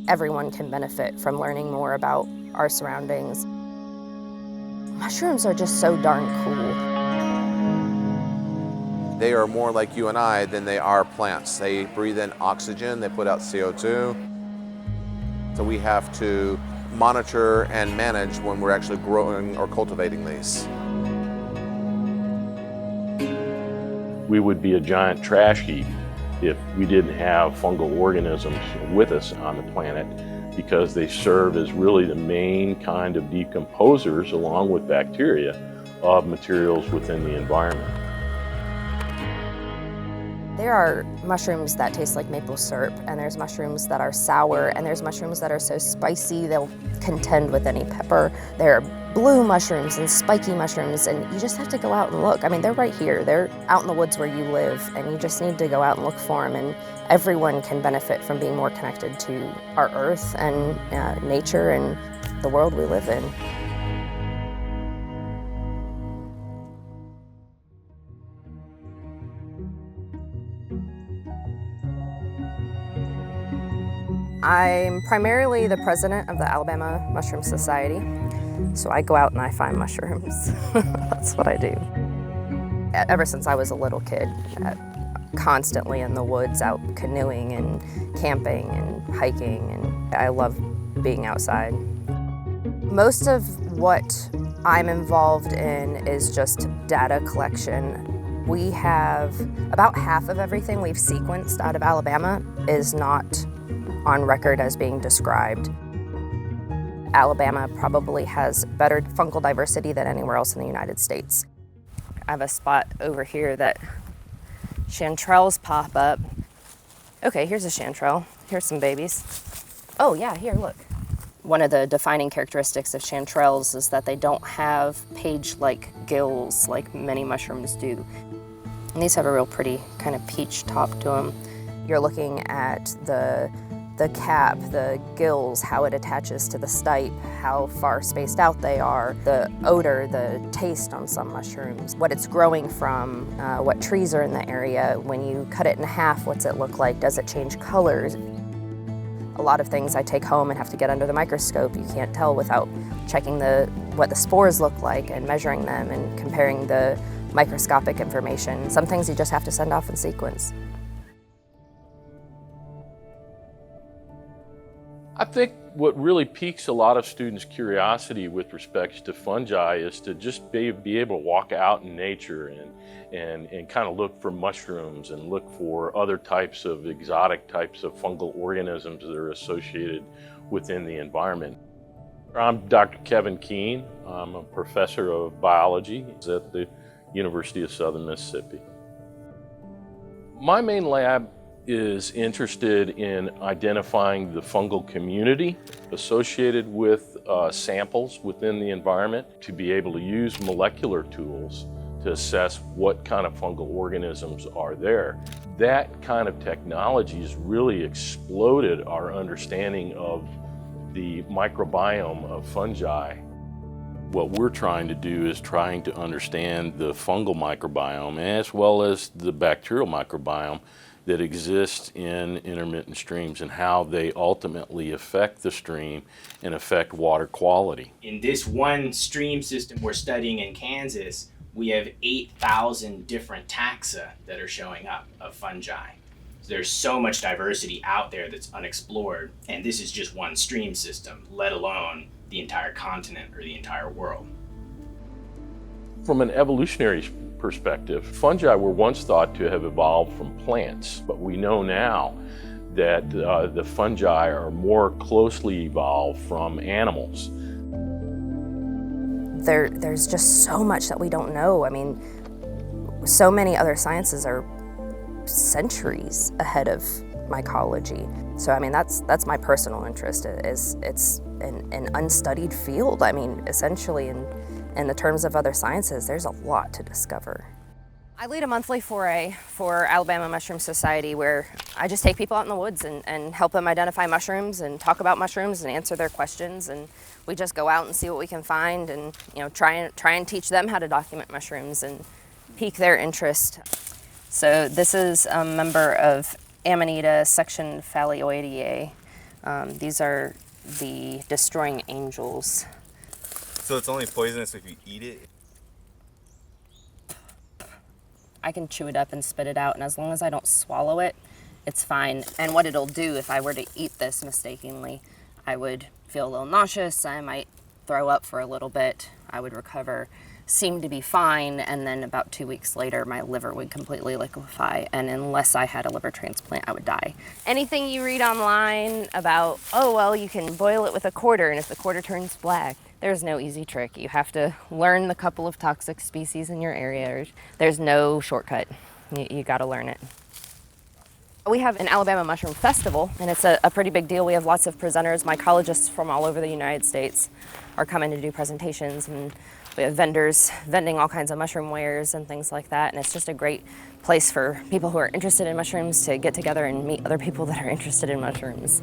everyone can benefit from learning more about our surroundings. Mushrooms are just so darn cool. They are more like you and I than they are plants. They breathe in oxygen, they put out CO2. So we have to monitor and manage when we're actually growing or cultivating these. We would be a giant trash heap if we didn't have fungal organisms with us on the planet, because they serve as really the main kind of decomposers, along with bacteria, of materials within the environment. There are mushrooms that taste like maple syrup, and there's mushrooms that are sour, and there's mushrooms that are so spicy they'll contend with any pepper. There are blue mushrooms and spiky mushrooms, and you just have to go out and look. I mean, they're right here. They're out in the woods where you live, and you just need to go out and look for them, and everyone can benefit from being more connected to our earth and nature and the world we live in. I'm primarily the president of the Alabama Mushroom Society, so I go out and I find mushrooms. That's what I do. Ever since I was a little kid, constantly in the woods, out canoeing and camping and hiking, and I love being outside. Most of what I'm involved in is just data collection. We have about half of everything we've sequenced out of Alabama is not on record as being described. Alabama probably has better fungal diversity than anywhere else in the United States. I have a spot over here that chanterelles pop up. Okay, here's a chanterelle. Here's some babies. Oh yeah, here, look. One of the defining characteristics of chanterelles is that they don't have page-like gills like many mushrooms do. And these have a real pretty kind of peach top to them. You're looking at the cap, the gills, how it attaches to the stipe, how far spaced out they are, the odor, the taste on some mushrooms, what it's growing from, what trees are in the area. When you cut it in half, what's it look like? Does it change colors? A lot of things I take home and have to get under the microscope. You can't tell without checking what the spores look like and measuring them and comparing the microscopic information. Some things you just have to send off in sequence. I think what really piques a lot of students' curiosity with respects to fungi is to just be able to walk out in nature and kind of look for mushrooms and look for other types of exotic types of fungal organisms that are associated within the environment. I'm Dr. Kevin Keene. I'm a professor of biology at the University of Southern Mississippi. My main lab is interested in identifying the fungal community associated with samples within the environment to be able to use molecular tools to assess what kind of fungal organisms are there. That kind of technology has really exploded our understanding of the microbiome of fungi. What we're trying to do is trying to understand the fungal microbiome as well as the bacterial microbiome that exists in intermittent streams and how they ultimately affect the stream and affect water quality. In this one stream system we're studying in Kansas, we have 8,000 different taxa that are showing up of fungi. So there's so much diversity out there that's unexplored, and this is just one stream system, let alone the entire continent or the entire world. From an evolutionary perspective, fungi were once thought to have evolved from plants, but we know now that the fungi are more closely evolved from animals. There's just so much that we don't know. I mean, so many other sciences are centuries ahead of mycology. So I mean, that's my personal interest. It's an unstudied field. I mean, essentially, in the terms of other sciences, there's a lot to discover. I lead a monthly foray for Alabama Mushroom Society where I just take people out in the woods and help them identify mushrooms and talk about mushrooms and answer their questions. And we just go out and see what we can find and try and teach them how to document mushrooms and pique their interest. So this is a member of Amanita section Phalioideae. These are the destroying angels. So it's only poisonous if you eat it? I can chew it up and spit it out, and as long as I don't swallow it, it's fine. And what it'll do if I were to eat this mistakenly, I would feel a little nauseous, I might throw up for a little bit, I would recover, seem to be fine, and then about 2 weeks later, my liver would completely liquefy, and unless I had a liver transplant, I would die. Anything you read online about, oh, well, you can boil it with a quarter, and if the quarter turns black, there's no easy trick. You have to learn the couple of toxic species in your area. There's no shortcut. You gotta learn it. We have an Alabama Mushroom Festival, and it's a pretty big deal. We have lots of presenters, mycologists from all over the United States are coming to do presentations, and we have vendors vending all kinds of mushroom wares and things like that, and it's just a great place for people who are interested in mushrooms to get together and meet other people that are interested in mushrooms.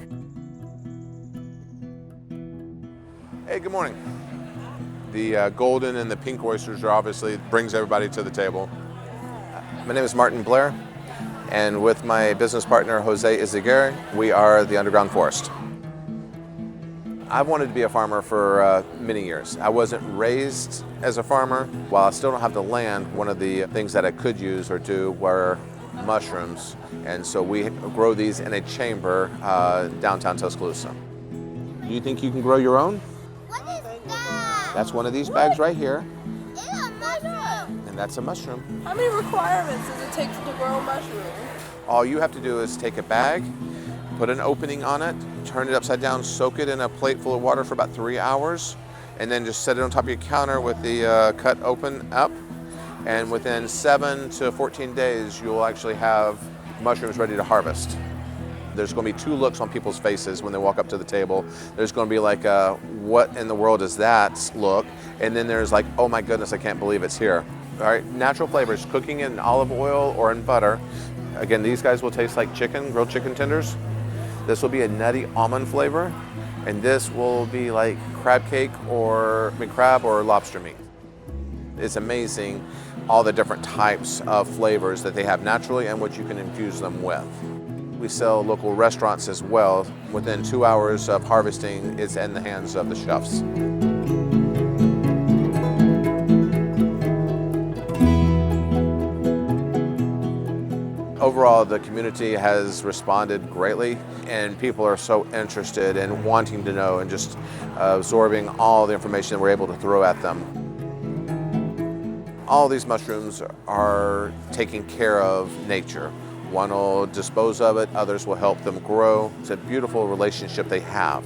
Hey, good morning. The golden and the pink oysters are obviously brings everybody to the table. My name is Martin Blair, and with my business partner Jose Izaguirre, we are the Underground Forest. I've wanted to be a farmer for many years. I wasn't raised as a farmer. While I still don't have the land, one of the things that I could use or do were mushrooms, and so we grow these in a chamber downtown Tuscaloosa. Do you think you can grow your own? What is that? That's one of these bags right here, It's a mushroom. and that's a mushroom. How many requirements does it take to grow a mushroom? All you have to do is take a bag, put an opening on it, turn it upside down, soak it in a plate full of water for about 3 hours, and then just set it on top of your counter with the cut open up. And within 7 to 14 days, you'll actually have mushrooms ready to harvest. There's going to be two looks on people's faces when they walk up to the table. There's going to be like, what in the world is that look? And then there's like, oh my goodness, I can't believe it's here. All right, natural flavors, cooking in olive oil or in butter. Again, these guys will taste like chicken, grilled chicken tenders. This will be a nutty almond flavor. And this will be like crab cake or crab or lobster meat. It's amazing all the different types of flavors that they have naturally and what you can infuse them with. We sell local restaurants as well. Within 2 hours of harvesting, it's in the hands of the chefs. Overall, the community has responded greatly, and people are so interested in wanting to know and just absorbing all the information that we're able to throw at them. All these mushrooms are taking care of nature. One will dispose of it, others will help them grow. It's a beautiful relationship they have.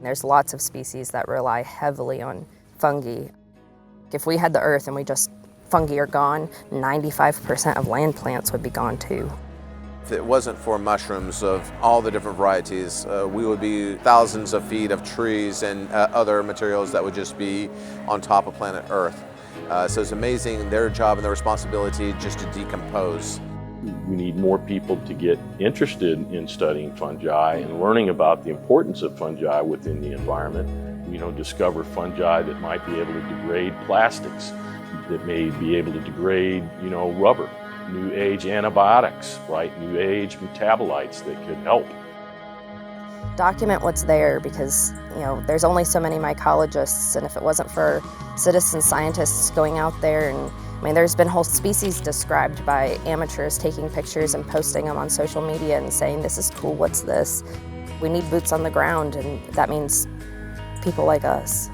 There's lots of species that rely heavily on fungi. If we had the earth and fungi are gone, 95% of land plants would be gone too. If it wasn't for mushrooms of all the different varieties, we would be thousands of feet of trees and other materials that would just be on top of planet Earth. So it's amazing their job and their responsibility just to decompose. We need more people to get interested in studying fungi and learning about the importance of fungi within the environment. Discover fungi that might be able to degrade plastics, that may be able to degrade, rubber. New age antibiotics, right? New age metabolites that could help. Document what's there because, there's only so many mycologists, and if it wasn't for citizen scientists going out there and, there's been whole species described by amateurs taking pictures and posting them on social media and saying, this is cool, what's this? We need boots on the ground, and that means people like us.